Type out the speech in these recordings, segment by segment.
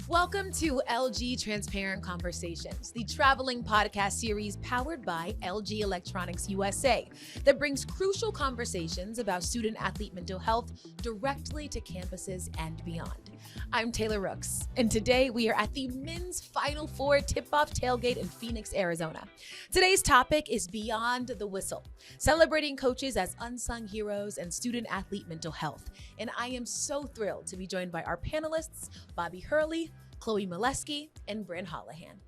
Welcome to LG Transparent Conversations, the traveling podcast series powered by LG Electronics USA that brings crucial conversations about student athlete mental health directly to campuses and beyond. I'm Taylor Rooks, and today we are at the men's Final Four tip-off tailgate in Phoenix, Arizona. Today's topic is Beyond the Whistle, celebrating coaches as unsung heroes and student athlete mental health. And I am so thrilled to be joined by our panelists, Bobby Hurley, Chloé Maleski, and Brynn Holohan.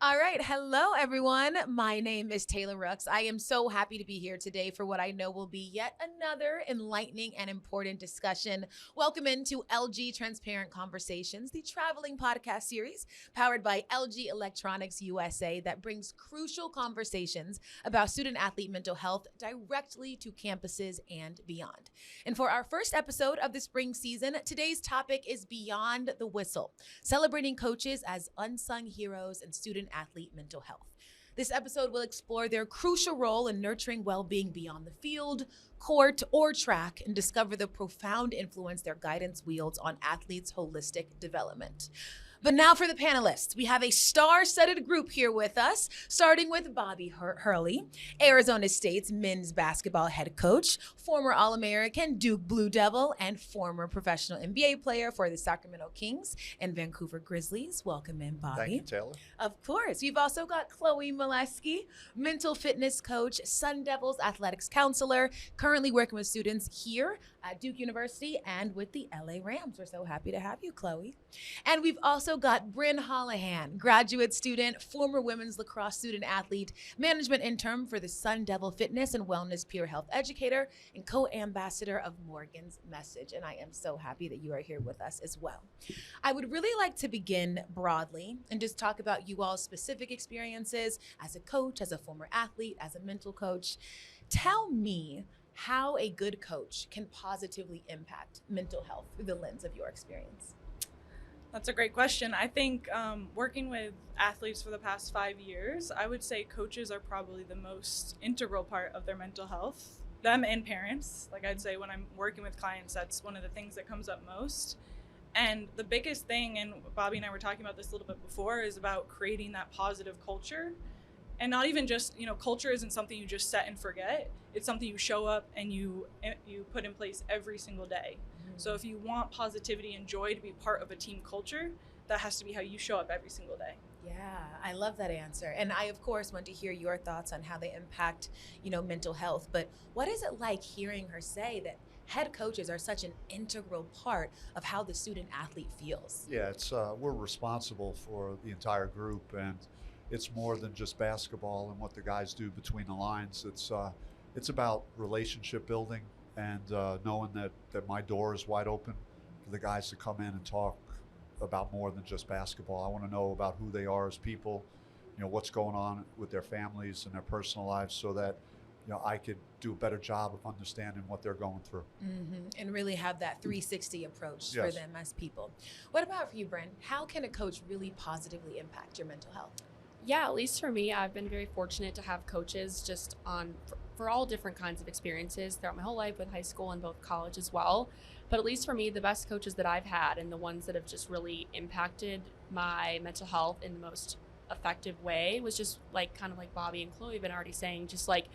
All right. Hello, everyone. My name is Taylor Rooks. I am so happy to be here today for what I know will be yet another enlightening and important discussion. Welcome into LG Transparent Conversations, the traveling podcast series powered by LG Electronics USA that brings crucial conversations about student athlete mental health directly to campuses and beyond. And for our first episode of the spring season, today's topic is Beyond the Whistle, celebrating coaches as unsung heroes and student athlete mental health. This episode will explore their crucial role in nurturing well-being beyond the field, court, or track, and discover the profound influence their guidance wields on athletes' holistic development. But now for the panelists. We have a star-studded group here with us, starting with Bobby Hurley, Arizona State's men's basketball head coach, former All-American Duke Blue Devil, and former professional NBA player for the Sacramento Kings and Vancouver Grizzlies. Welcome in, Bobby. Thank you, Taylor. Of course. We've also got Chloé Maleski, mental fitness coach, Sun Devils athletics counselor, currently working with students here at Duke University and with the LA Rams. We're so happy to have you, Chloé. And we've also got Brynn Holohan, graduate student, former women's lacrosse student athlete, management intern for the Sun Devil Fitness and Wellness peer health educator, and co-ambassador of Morgan's Message. And I am so happy that you are here with us as well. I would really like to begin broadly and just talk about you all's specific experiences as a coach, as a former athlete, as a mental coach. Tell me how a good coach can positively impact mental health through the lens of your experience. That's a great question. I think working with athletes for the past 5 years, I would say coaches are probably the most integral part of their mental health. Them and parents. Like I'd say when I'm working with clients, that's one of the things that comes up most. And the biggest thing, and Bobby and I were talking about this a little bit before, is about creating that positive culture. And not even just, culture isn't something you just set and forget. It's something you show up and you put in place every single day. So if you want positivity and joy to be part of a team culture, that has to be how you show up every single day. Yeah, I love that answer. And I, of course, want to hear your thoughts on how they impact, mental health. But what is it like hearing her say that head coaches are such an integral part of how the student athlete feels? Yeah, it's we're responsible for the entire group, and it's more than just basketball and what the guys do between the lines. It's about relationship building and knowing that my door is wide open for the guys to come in and talk about more than just basketball. I want to know about who they are as people, what's going on with their families and their personal lives, so that I could do a better job of understanding what they're going through. Mm-hmm. And really have that 360 approach Yes. for them as people. What about for you, Brynn? How can a coach really positively impact your mental health? Yeah, at least for me, I've been very fortunate to have coaches just for all different kinds of experiences throughout my whole life, with high school and both college as well. But at least for me, the best coaches that I've had and the ones that have just really impacted my mental health in the most effective way was just kind of like Bobby and Chloé have been already saying, just like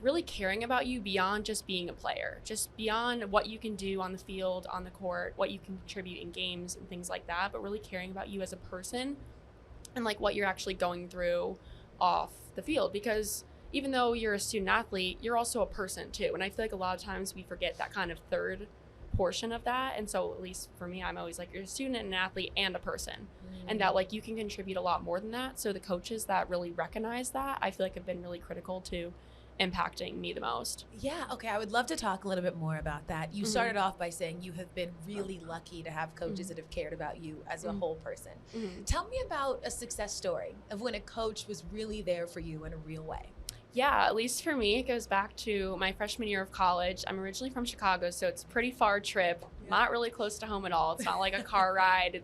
really caring about you beyond just being a player, just beyond what you can do on the field, on the court, what you can contribute in games and things like that, but really caring about you as a person and what you're actually going through off the field. Because even though you're a student athlete, you're also a person too. And I feel like a lot of times we forget that kind of third portion of that. And so at least for me, I'm always you're a student and an athlete and a person. And that you can contribute a lot more than that. So the coaches that really recognize that, I feel like have been really critical to impacting me the most. Yeah, okay, I would love to talk a little bit more about that. You started off by saying you have been really lucky to have coaches that have cared about you as a whole person. Tell me about a success story of when a coach was really there for you in a real way. Yeah, at least for me, it goes back to my freshman year of college. I'm originally from Chicago, so it's a pretty far trip, not really close to home at all. It's not like a car ride.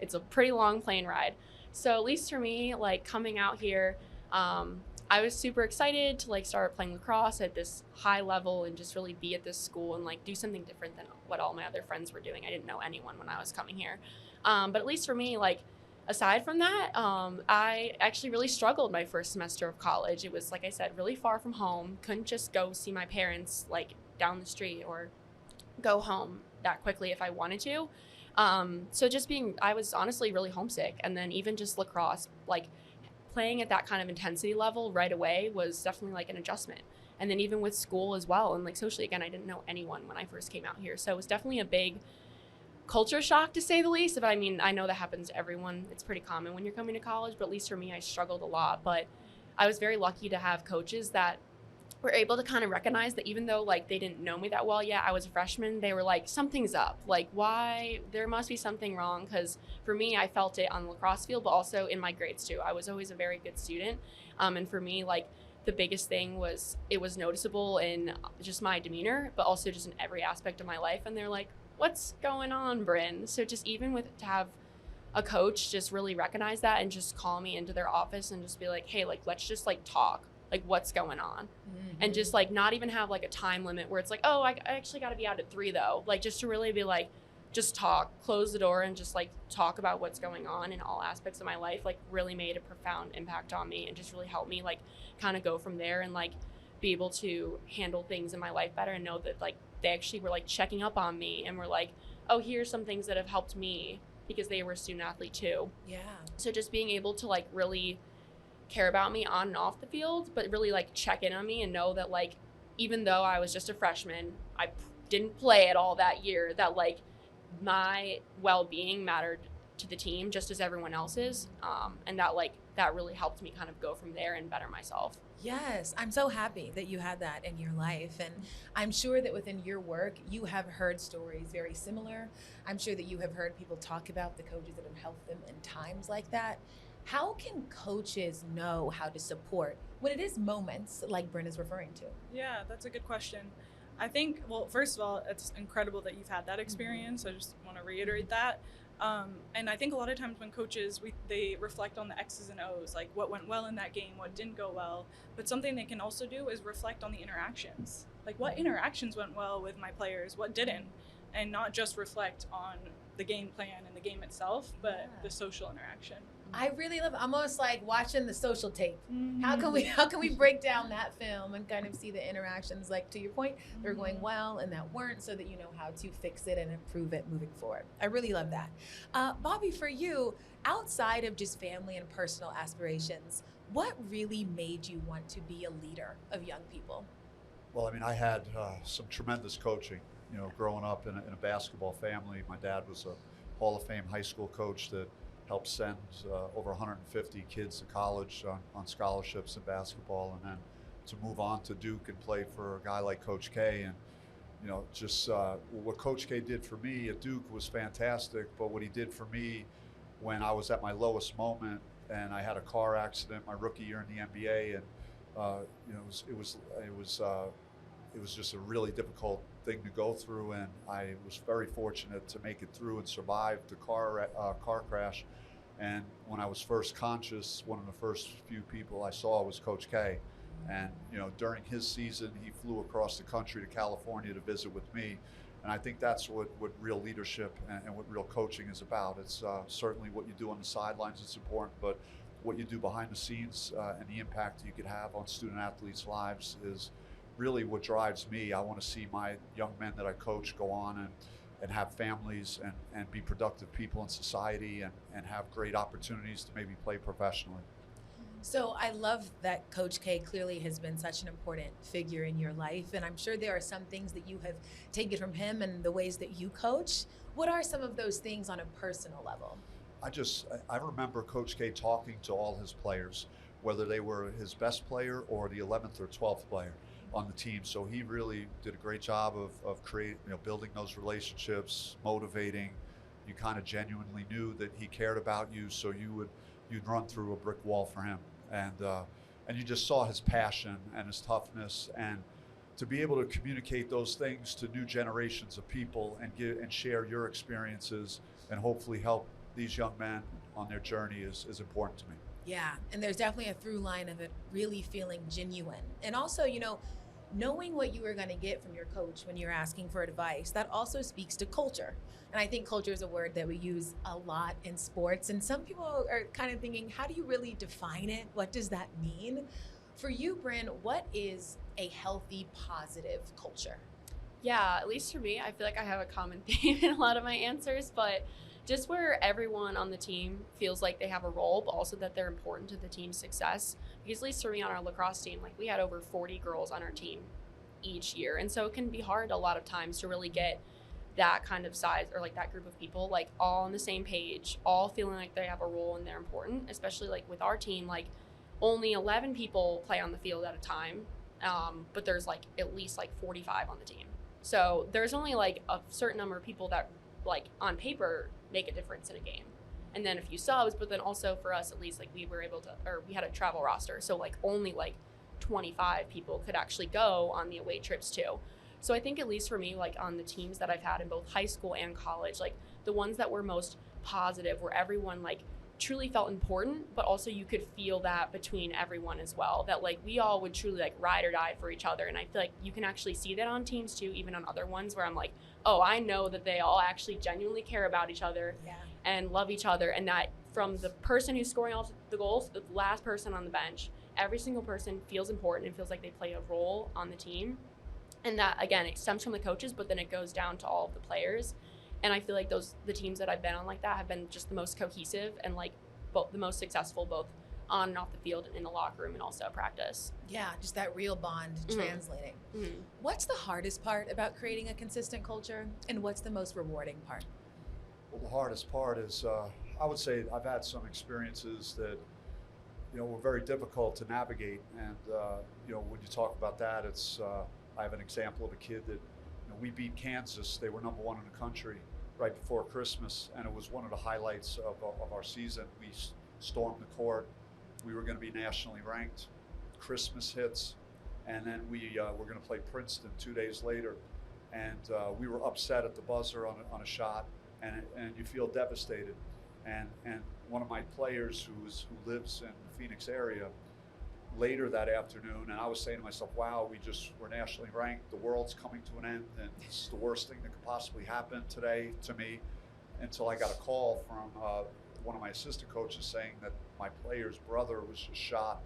It's a pretty long plane ride. So at least for me, coming out here, I was super excited to start playing lacrosse at this high level and just really be at this school and do something different than what all my other friends were doing. I didn't know anyone when I was coming here. But at least for me, like, aside from that, I actually really struggled my first semester of college. It was, like I said, really far from home. Couldn't just go see my parents like down the street or go home that quickly if I wanted to. So I was honestly really homesick. And then even just lacrosse, like playing at that kind of intensity level right away was definitely like an adjustment. And then even with school as well, and like socially, again, I didn't know anyone when I first came out here. So it was definitely a big culture shock, to say the least. But I mean, I know that happens to everyone. It's pretty common when you're coming to college, but at least for me, I struggled a lot. But I was very lucky to have coaches that were able to kind of recognize that even though like they didn't know me that well yet, I was a freshman, they were like, something's up. Like, why? There must be something wrong. Because for me, I felt it on the lacrosse field, but also in my grades too. I was always a very good student. And for me, like, the biggest thing was it was noticeable in just my demeanor, but also just in every aspect of my life. And they're like, what's going on, Brynn? So just even to have a coach just really recognize that and just call me into their office and just be like, hey, like, let's just like talk, like what's going on. And just like not even have like a time limit where it's like, oh, I actually got to be out at 3 though. Like just to really be like, just talk, close the door and just like talk about what's going on in all aspects of my life, like really made a profound impact on me and just really helped me like kind of go from there and like be able to handle things in my life better and know that like they actually were like checking up on me and were like, oh, here's some things that have helped me, because they were a student athlete too. Yeah. So just being able to like really care about me on and off the field, but really like check in on me and know that like even though I was just a freshman, I didn't play at all that year, that like my well-being mattered to the team just as everyone else's, and that like that really helped me kind of go from there and better myself. Yes, I'm so happy that you had that in your life. And I'm sure that within your work, you have heard stories very similar. I'm sure that you have heard people talk about the coaches that have helped them in times like that. How can coaches know how to support when it is moments like Brynn is referring to? Yeah, that's a good question. I think, well, first of all, it's incredible that you've had that experience. I just want to reiterate that. And I think a lot of times when coaches, they reflect on the X's and O's, like what went well in that game, what didn't go well. But something they can also do is reflect on the interactions. Like what interactions went well with my players, what didn't. And not just reflect on the game plan and the game itself, but the social interaction. I really love almost like watching the social tape. Mm-hmm. How can we break down that film and kind of see the interactions, like to your point, they're going well and that weren't, so that you know how to fix it and improve it moving forward. I really love that. Bobby, for you, outside of just family and personal aspirations, what really made you want to be a leader of young people? Well, I mean, I had some tremendous coaching. You know, growing up in a basketball family, my dad was a Hall of Fame high school coach that helped send over 150 kids to college on scholarships in basketball, and then to move on to Duke and play for a guy like Coach K. And you know, just what Coach K did for me at Duke was fantastic, but what he did for me when I was at my lowest moment and I had a car accident my rookie year in the NBA, and you know, it was just a really difficult thing to go through, and I was very fortunate to make it through and survive the car crash. And when I was first conscious, one of the first few people I saw was Coach K. And you know, during his season, he flew across the country to California to visit with me. And I think that's what real leadership and what real coaching is about. It's certainly what you do on the sidelines is important, but what you do behind the scenes and the impact you could have on student athletes' lives is really what drives me. I want to see my young men that I coach go on and have families and be productive people in society and have great opportunities to maybe play professionally. So I love that Coach K clearly has been such an important figure in your life, and I'm sure there are some things that you have taken from him and the ways that you coach. What are some of those things on a personal level? I remember Coach K talking to all his players, whether they were his best player or the 11th or 12th player on the team. So he really did a great job of building those relationships, motivating. You kind of genuinely knew that he cared about you, so you'd run through a brick wall for him. And you just saw his passion and his toughness, and to be able to communicate those things to new generations of people and share your experiences and hopefully help these young men on their journey is important to me. Yeah, and there's definitely a through line of it really feeling genuine. And also, you know, knowing what you are going to get from your coach when you're asking for advice, that also speaks to culture. And I think culture is a word that we use a lot in sports. And some people are kind of thinking, how do you really define it? What does that mean? For you, Brynn, what is a healthy, positive culture? Yeah, at least for me, I feel like I have a common theme in a lot of my answers, but just where everyone on the team feels like they have a role, but also that they're important to the team's success. Because at least for me on our lacrosse team, like we had over 40 girls on our team each year. And so it can be hard a lot of times to really get that kind of size or like that group of people like all on the same page, all feeling like they have a role and they're important, especially like with our team, like only 11 people play on the field at a time. But there's like at least like 45 on the team. So there's only like a certain number of people that like on paper make a difference in a game. And then a few subs, but then also for us at least like we had a travel roster. So like only like 25 people could actually go on the away trips too. So I think at least for me, like on the teams that I've had in both high school and college, like the ones that were most positive where everyone like truly felt important, but also you could feel that between everyone as well, that like we all would truly like ride or die for each other. And I feel like you can actually see that on teams too, even on other ones where I'm like, oh, I know that they all actually genuinely care about each other and love each other. And that from the person who's scoring all the goals, the last person on the bench, every single person feels important and feels like they play a role on the team. And that, again, it stems from the coaches, but then it goes down to all of the players. And I feel like the teams that I've been on like that have been just the most cohesive and like both the most successful, both on and off the field and in the locker room and also practice. Yeah, just that real bond translating. Mm-hmm. What's the hardest part about creating a consistent culture, and what's the most rewarding part? Well, the hardest part is, I would say I've had some experiences that, were very difficult to navigate. And, when you talk about that, it's, I have an example of a kid that, we beat Kansas. They were number one in the country right before Christmas, and it was one of the highlights of our season. We stormed the court. We were going to be nationally ranked. Christmas hits, and then we were going to play Princeton 2 days later, and we were upset at the buzzer on a shot, and you feel devastated. And one of my players who lives in the Phoenix area, later that afternoon, and I was saying to myself, wow, we're nationally ranked, the world's coming to an end, and this is the worst thing that could possibly happen today to me, until I got a call from one of my assistant coaches saying that my player's brother was just shot,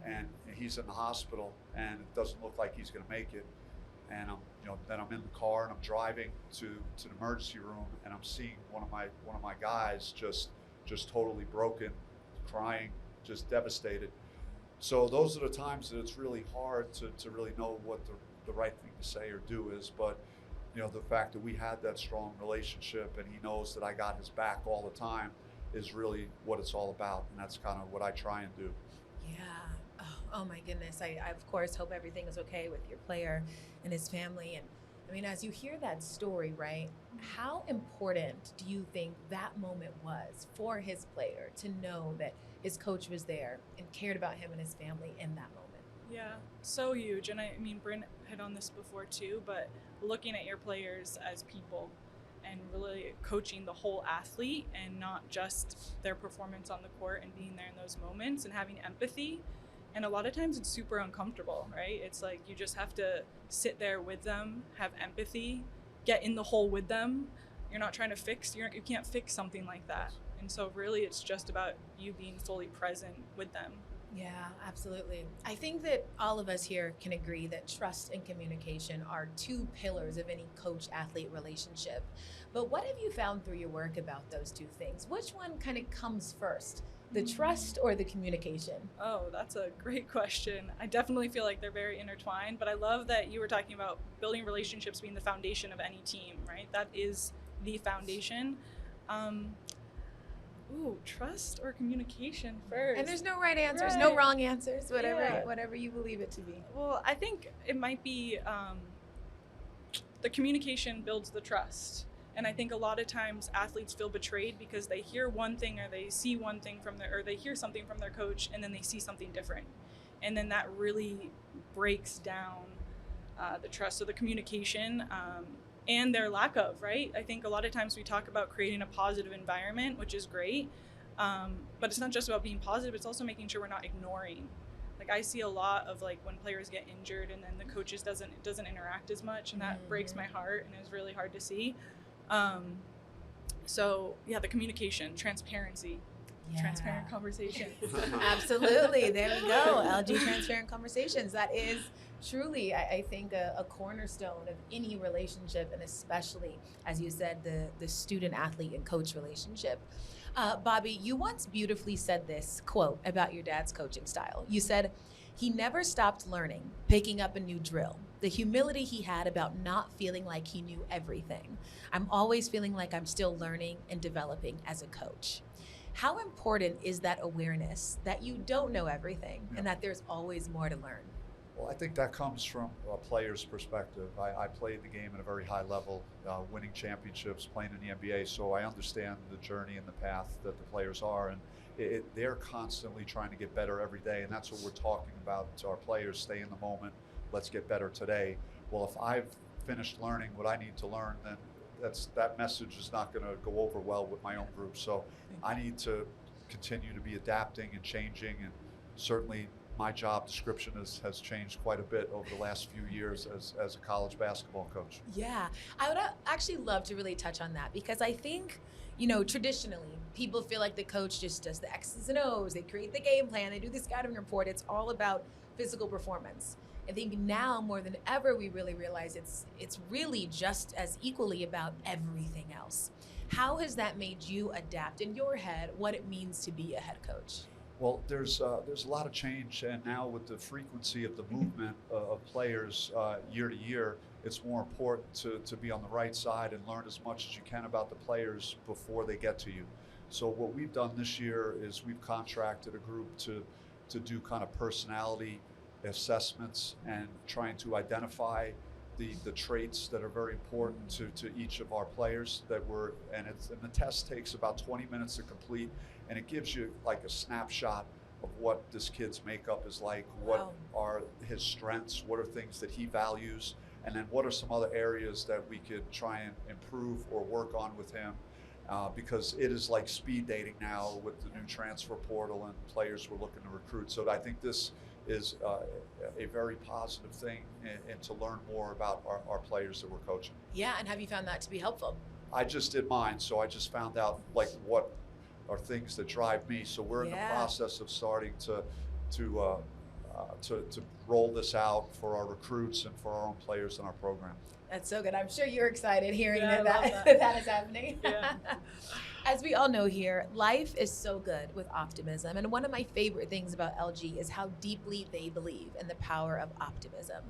and he's in the hospital, and it doesn't look like he's going to make it. And then I'm in the car and I'm driving to the emergency room, and I'm seeing one of my guys just totally broken, crying, just devastated. So those are the times that it's really hard to really know what the right thing to say or do is. But the fact that we had that strong relationship and he knows that I got his back all the time is really what it's all about. And that's kind of what I try and do. Yeah. Oh my goodness. I of course hope everything is okay with your player and his family. And I mean, as you hear that story, right, how important do you think that moment was for his player to know that his coach was there and cared about him and his family in that moment? Yeah, so huge. And I mean, Brynn hit on this before too, but looking at your players as people and really coaching the whole athlete and not just their performance on the court and being there in those moments and having empathy. And a lot of times it's super uncomfortable, right? It's like you just have to sit there with them, have empathy, get in the hole with them. You're not trying to you can't fix something like that. And so really it's just about you being fully present with them. Yeah, absolutely. I think that all of us here can agree that trust and communication are two pillars of any coach-athlete relationship. But what have you found through your work about those two things? Which one kind of comes first, the trust or the communication? Oh, that's a great question. I definitely feel like they're very intertwined, but I love that you were talking about building relationships being the foundation of any team, right? That is the foundation. Trust or communication first. And there's no right answers, right. No wrong answers, whatever you believe it to be. Well, I think it might be the communication builds the trust. And I think a lot of times athletes feel betrayed because they hear one thing or they see one thing or they hear something from their coach and then they see something different. And then that really breaks down the trust. So the communication and their lack of, right? I think a lot of times we talk about creating a positive environment, which is great. But it's not just about being positive, it's also making sure we're not ignoring. Like I see a lot of like when players get injured and then the coaches doesn't interact as much, and that breaks my heart and is really hard to see. So yeah, the communication, transparency, transparent conversation. Absolutely. There we go. LG transparent conversations. That is truly, I think, a cornerstone of any relationship, and especially, as you said, the student athlete and coach relationship. Bobby, you once beautifully said this quote about your dad's coaching style. You said, "He never stopped learning, picking up a new drill. The humility he had about not feeling like he knew everything. I'm always feeling like I'm still learning and developing as a coach." How important is that awareness that you don't know everything and that there's always more to learn? Well, I think that comes from a player's perspective. I played the game at a very high level, winning championships, playing in the NBA, so I understand the journey and the path that the players are, and they're constantly trying to get better every day, and that's what we're talking about to our players. Stay in the moment, let's get better today. Well, if I've finished learning what I need to learn, then that message is not going to go over well with my own group. So I need to continue to be adapting and changing, and certainly my job description has changed quite a bit over the last few years as a college basketball coach. Yeah, I would actually love to really touch on that, because I think, traditionally, people feel like the coach just does the X's and O's. They create the game plan, they do the scouting report. It's all about physical performance. I think now more than ever, we really realize it's really just as equally about everything else. How has that made you adapt in your head what it means to be a head coach? Well, there's a lot of change, and now with the frequency of the movement of players year to year, it's more important to be on the right side and learn as much as you can about the players before they get to you. So what we've done this year is we've contracted a group to do kind of personality assessments and trying to identify the traits that are very important to each of our players and the test takes about 20 minutes to complete, and it gives you like a snapshot of what this kid's makeup is like, what are his strengths, what are things that he values, and then what are some other areas that we could try and improve or work on with him, because it is like speed dating now with the new transfer portal and players we're looking to recruit. So I think this is a very positive thing, and to learn more about our players that we're coaching. Yeah, and have you found that to be helpful? I just did mine, so I just found out like what are things that drive me. So we're in the process of starting to roll this out for our recruits and for our own players in our program. That's so good. I'm sure you're excited hearing that is happening. Yeah. As we all know here, life is so good with optimism. And one of my favorite things about LG is how deeply they believe in the power of optimism.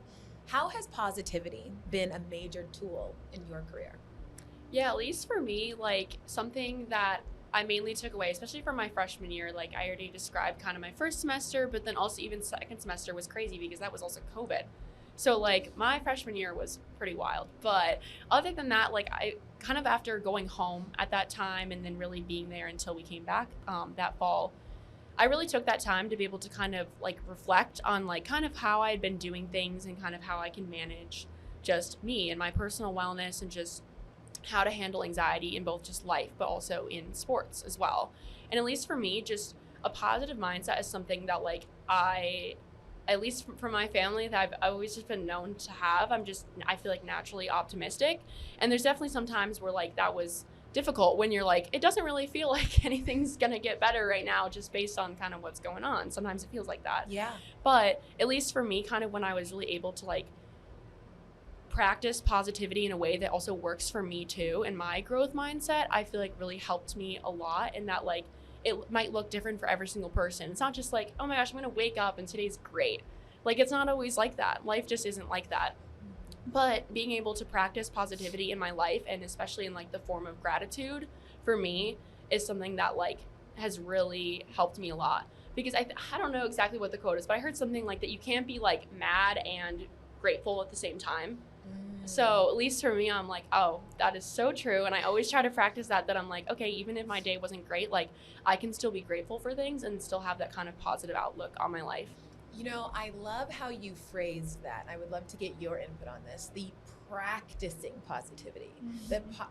How has positivity been a major tool in your career? Yeah, at least for me, like something that I mainly took away, especially from my freshman year, like I already described kind of my first semester, but then also even second semester was crazy because that was also COVID. So like my freshman year was pretty wild, but other than that, like I kind of, after going home at that time and then really being there until we came back that fall, I really took that time to be able to kind of like reflect on like kind of how I had been doing things and kind of how I can manage just me and my personal wellness and just how to handle anxiety in both just life, but also in sports as well. And at least for me, just a positive mindset is something that like at least from my family, that I've always just been known to have. I feel like naturally optimistic. And there's definitely some times where like that was difficult when you're like, it doesn't really feel like anything's gonna get better right now just based on kind of what's going on. Sometimes it feels like that. Yeah. But at least for me, kind of when I was really able to like practice positivity in a way that also works for me too, and my growth mindset, I feel like really helped me a lot in that like, it might look different for every single person. It's not just like, oh my gosh, I'm gonna wake up and today's great. Like it's not always like that. Life just isn't like that. But being able to practice positivity in my life, and especially in like the form of gratitude, for me is something that like has really helped me a lot. Because I don't know exactly what the quote is, but I heard something like that you can't be like mad and grateful at the same time. So at least for me, I'm like, oh, that is so true. And I always try to practice that I'm like, okay, even if my day wasn't great, like I can still be grateful for things and still have that kind of positive outlook on my life. You know, I love how you phrased that. I would love to get your input on this. The practicing positivity,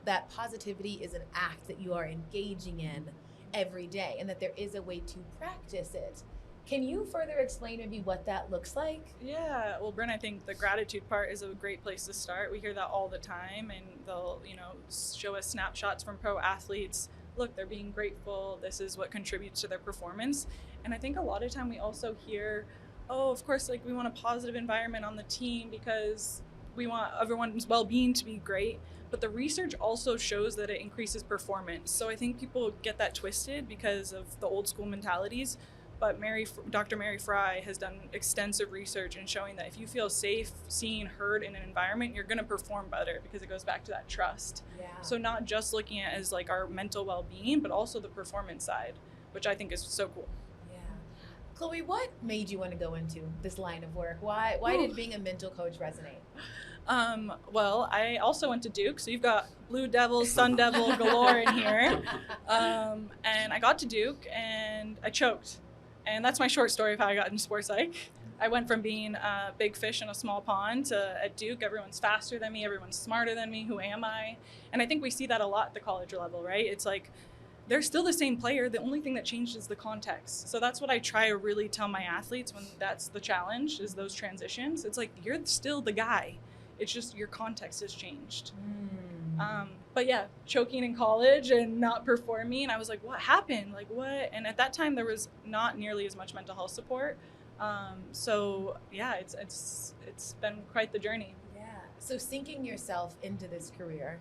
that positivity is an act that you are engaging in every day, and that there is a way to practice it. Can you further explain maybe what that looks like? Yeah, well, Brynn, I think the gratitude part is a great place to start. We hear that all the time, and they'll, show us snapshots from pro athletes. Look, they're being grateful. This is what contributes to their performance. And I think a lot of time we also hear, oh, of course, like we want a positive environment on the team because we want everyone's well-being to be great. But the research also shows that it increases performance. So I think people get that twisted because of the old school mentalities. But Dr. Mary Fry has done extensive research in showing that if you feel safe, seen, heard in an environment, you're going to perform better because it goes back to that trust. Yeah. So not just looking at it as like our mental well-being, but also the performance side, which I think is so cool. Yeah. Chloé, what made you want to go into this line of work? Why did being a mental coach resonate? Well, I also went to Duke, so you've got Blue Devils, Sun Devil galore in here. And I got to Duke and I choked. And that's my short story of how I got into sports psych. I went from being a big fish in a small pond to at Duke, everyone's faster than me, everyone's smarter than me, who am I? And I think we see that a lot at the college level, right? It's like, they're still the same player. The only thing that changed is the context. So that's what I try to really tell my athletes when that's the challenge, is those transitions. It's like, you're still the guy. It's just your context has changed. But yeah, choking in college and not performing, I was like, what happened? Like, what? And at that time, there was not nearly as much mental health support. So yeah, it's been quite the journey. Yeah. So sinking yourself into this career,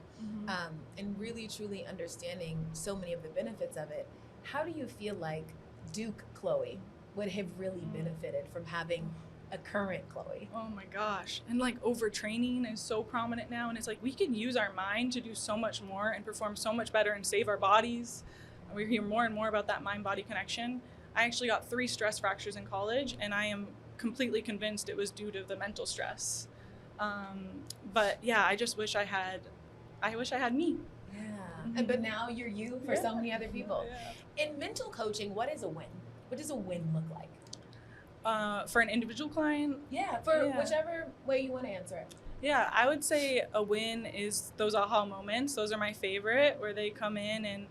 and really truly understanding so many of the benefits of it, how do you feel like Duke Chloé would have really benefited from having a current Chloé? Oh my gosh. And like overtraining is so prominent now. And it's like, we can use our mind to do so much more and perform so much better and save our bodies. And we hear more and more about that mind-body connection. I actually got 3 stress fractures in college, and I am completely convinced it was due to the mental stress. But yeah, I just wish I had me. Yeah. But now you're you for so many other people. Yeah. In mental coaching, what is a win? What does a win look like? For an individual client? Yeah, for whichever way you want to answer it. Yeah, I would say a win is those aha moments. Those are my favorite, where they come in and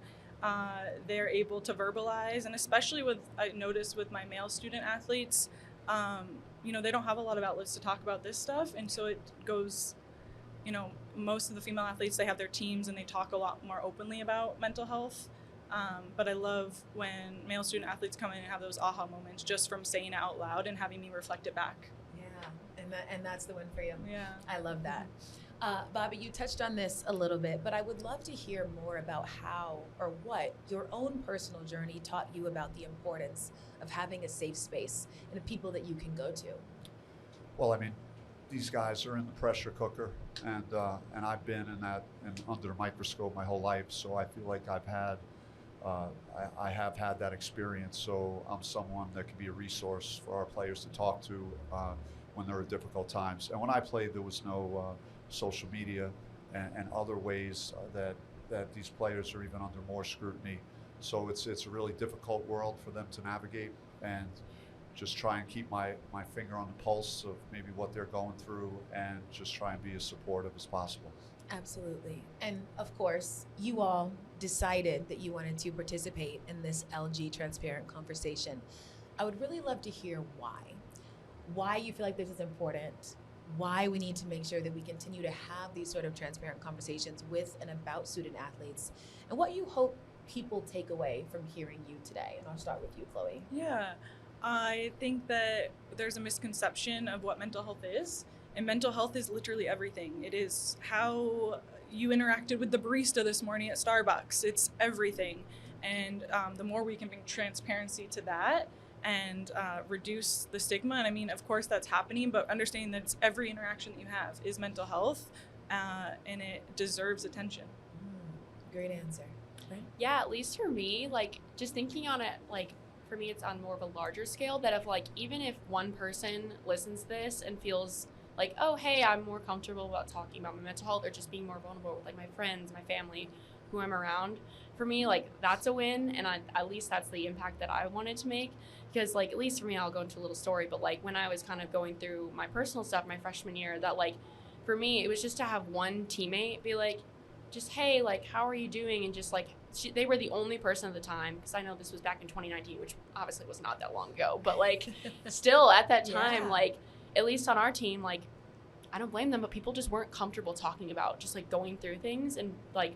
they're able to verbalize. And especially I noticed with my male student athletes, they don't have a lot of outlets to talk about this stuff. And so it goes, most of the female athletes, they have their teams and they talk a lot more openly about mental health. But I love when male student athletes come in and have those aha moments just from saying it out loud and having me reflect it back. Yeah, and that's the win for you. Yeah. I love that. Bobby, you touched on this a little bit, but I would love to hear more about how or what your own personal journey taught you about the importance of having a safe space and the people that you can go to. Well, I mean, these guys are in the pressure cooker, and I've been in that and under a microscope my whole life, so I feel like I have had that experience, so I'm someone that can be a resource for our players to talk to when there are difficult times. And when I played, there was no social media and other ways that these players are even under more scrutiny. So it's a really difficult world for them to navigate, and just try and keep my finger on the pulse of maybe what they're going through, and just try and be as supportive as possible. Absolutely. And of course, you all decided that you wanted to participate in this LG transparent conversation. I would really love to hear why you feel like this is important, why we need to make sure that we continue to have these sort of transparent conversations with and about student athletes, and what you hope people take away from hearing you today. And I'll start with you, Chloé. Yeah, I think that there's a misconception of what mental health is. And mental health is literally everything. It is how you interacted with the barista this morning at Starbucks. It's everything. And the more we can bring transparency to that and reduce the stigma, and I mean, of course that's happening, but understanding that it's every interaction that you have is mental health, and it deserves attention. Great answer. Right? Yeah, at least for me, like just thinking on it, like for me, it's on more of a larger scale, that if like, even if one person listens to this and feels like, oh, hey, I'm more comfortable about talking about my mental health, or just being more vulnerable with like my friends, my family, who I'm around. For me, like that's a win, and at least that's the impact that I wanted to make. Because like, at least for me, I'll go into a little story, but like when I was kind of going through my personal stuff my freshman year, that like for me, it was just to have one teammate be like, just, hey, like, how are you doing? And just like they were the only person at the time, because I know this was back in 2019, which obviously was not that long ago, but like still at that time, like at least on our team, like I don't blame them, but people just weren't comfortable talking about just like going through things and like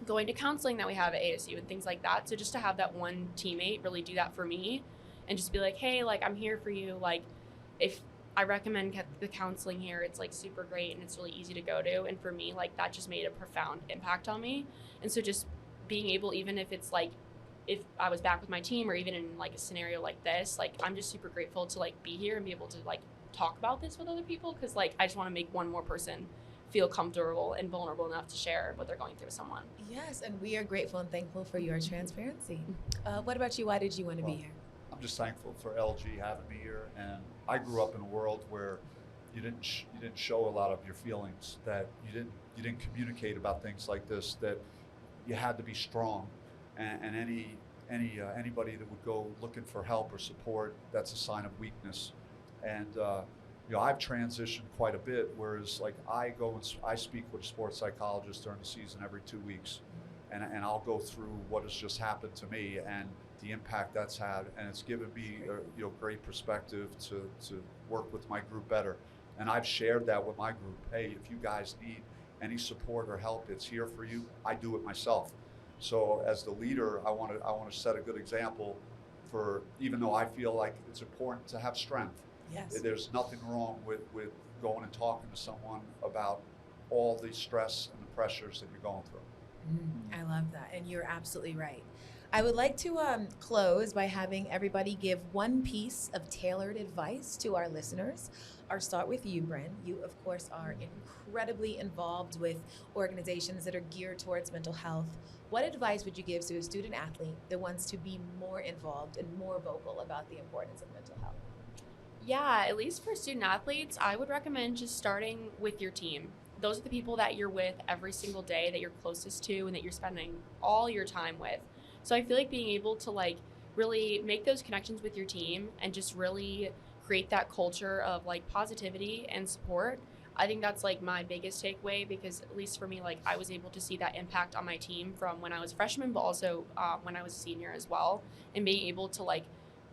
going to counseling that we have at ASU and things like that. So just to have that one teammate really do that for me and just be like, hey, like I'm here for you. Like if I recommend the counseling here, it's like super great and it's really easy to go to. And for me, like that just made a profound impact on me. And so just being able, even if it's like, if I was back with my team or even in like a scenario like this, like I'm just super grateful to like be here and be able to like talk about this with other people, because like I just want to make one more person feel comfortable and vulnerable enough to share what they're going through with someone. Yes, and we are grateful and thankful for your transparency. What about you? Why did you want to be here? I'm just thankful for LG having me here, and I grew up in a world where you didn't show a lot of your feelings, that you didn't communicate about things like this, that you had to be strong, and anybody that would go looking for help or support, that's a sign of weakness. And I've transitioned quite a bit, whereas like I speak with a sports psychologist during the season every 2 weeks, and I'll go through what has just happened to me and the impact that's had, and it's given me a great perspective to work with my group better. And I've shared that with my group. Hey, if you guys need any support or help, it's here for you. I do it myself. So as the leader, I want to set a good example for, even though I feel like it's important to have strength. Yes. There's nothing wrong with going and talking to someone about all the stress and the pressures that you're going through. I love that, and you're absolutely right. I would like to close by having everybody give one piece of tailored advice to our listeners. I'll start with you, Brynn. You, of course, are incredibly involved with organizations that are geared towards mental health. What advice would you give to a student athlete that wants to be more involved and more vocal about the importance of mental health? Yeah, at least for student athletes, I would recommend just starting with your team. Those are the people that you're with every single day, that you're closest to, and that you're spending all your time with. So I feel like being able to like really make those connections with your team and just really create that culture of like positivity and support, I think that's like my biggest takeaway, because at least for me, like I was able to see that impact on my team from when I was a freshman, but also when I was a senior as well. And being able to like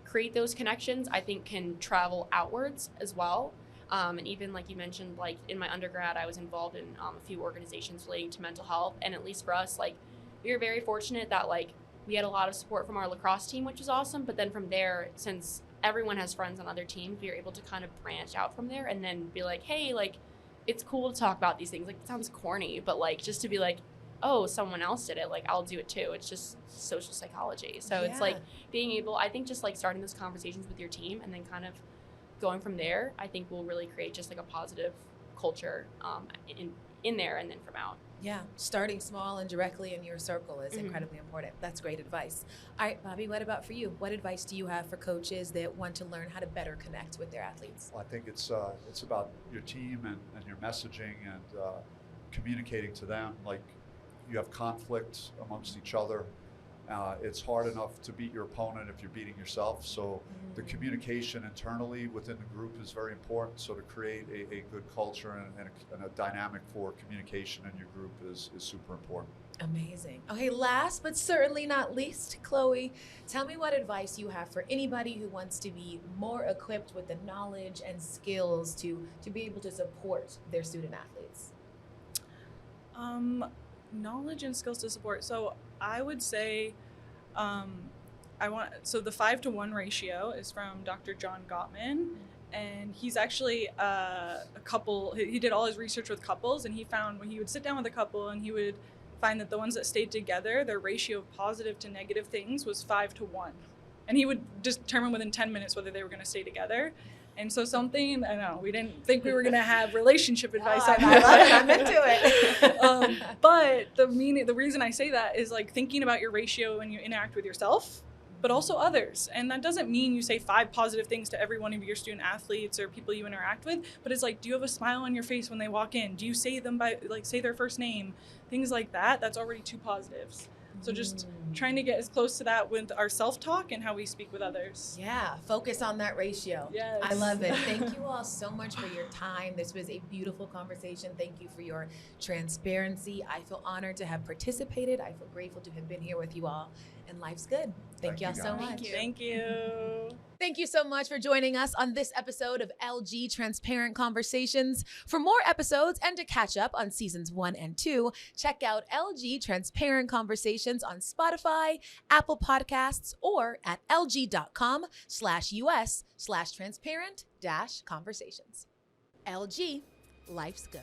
create those connections, I think can travel outwards as well. And even like you mentioned, like in my undergrad, I was involved in a few organizations relating to mental health. And at least for us, like we were very fortunate that like we had a lot of support from our lacrosse team, which was awesome. But then from there, since everyone has friends on other teams, we were able to kind of branch out from there and then be like, hey, like it's cool to talk about these things. Like it sounds corny, but like just to be like, oh, someone else did it, like I'll do it too. It's just social psychology. So it's like being able, I think just like starting those conversations with your team and then kind of going from there, I think will really create just like a positive culture in there and then from out. Yeah, starting small and directly in your circle is incredibly important. That's great advice. All right, Bobby, what about for you? What advice do you have for coaches that want to learn how to better connect with their athletes? Well, I think it's about your team and your messaging and communicating to them. Like you have conflict amongst each other. It's hard enough to beat your opponent if you're beating yourself. So the communication internally within the group is very important. So to create a good culture and a dynamic for communication in your group is super important. Amazing. Okay, last but certainly not least, Chloé, tell me what advice you have for anybody who wants to be more equipped with the knowledge and skills to be able to support their student athletes. Knowledge and skills to support. So I would say the 5-to-1 ratio is from Dr. John Gottman, and he's actually he did all his research with couples, and he found when he would sit down with a couple and he would find that the ones that stayed together, their ratio of positive to negative things was 5-to-1. And he would determine within 10 minutes whether they were going to stay together. And so something, I know, we didn't think we were going to have relationship advice on that. I'm into it. But the reason I say that is like thinking about your ratio when you interact with yourself, but also others. And that doesn't mean you say 5 positive things to every one of your student athletes or people you interact with, but it's like, do you have a smile on your face when they walk in? Do you say them say their first name? Things like that. That's already 2 positives. So just trying to get as close to that with our self-talk and how we speak with others. Yeah, focus on that ratio. Yes. I love it. Thank you all so much for your time. This was a beautiful conversation. Thank you for your transparency. I feel honored to have participated. I feel grateful to have been here with you all. And life's good. Thank y'all so much. Thank you. Thank you so much for joining us on this episode of LG Transparent Conversations. For more episodes and to catch up on seasons 1 and 2, check out LG Transparent Conversations on Spotify, Apple Podcasts, or at lg.com/us/transparent-conversations. LG, life's good.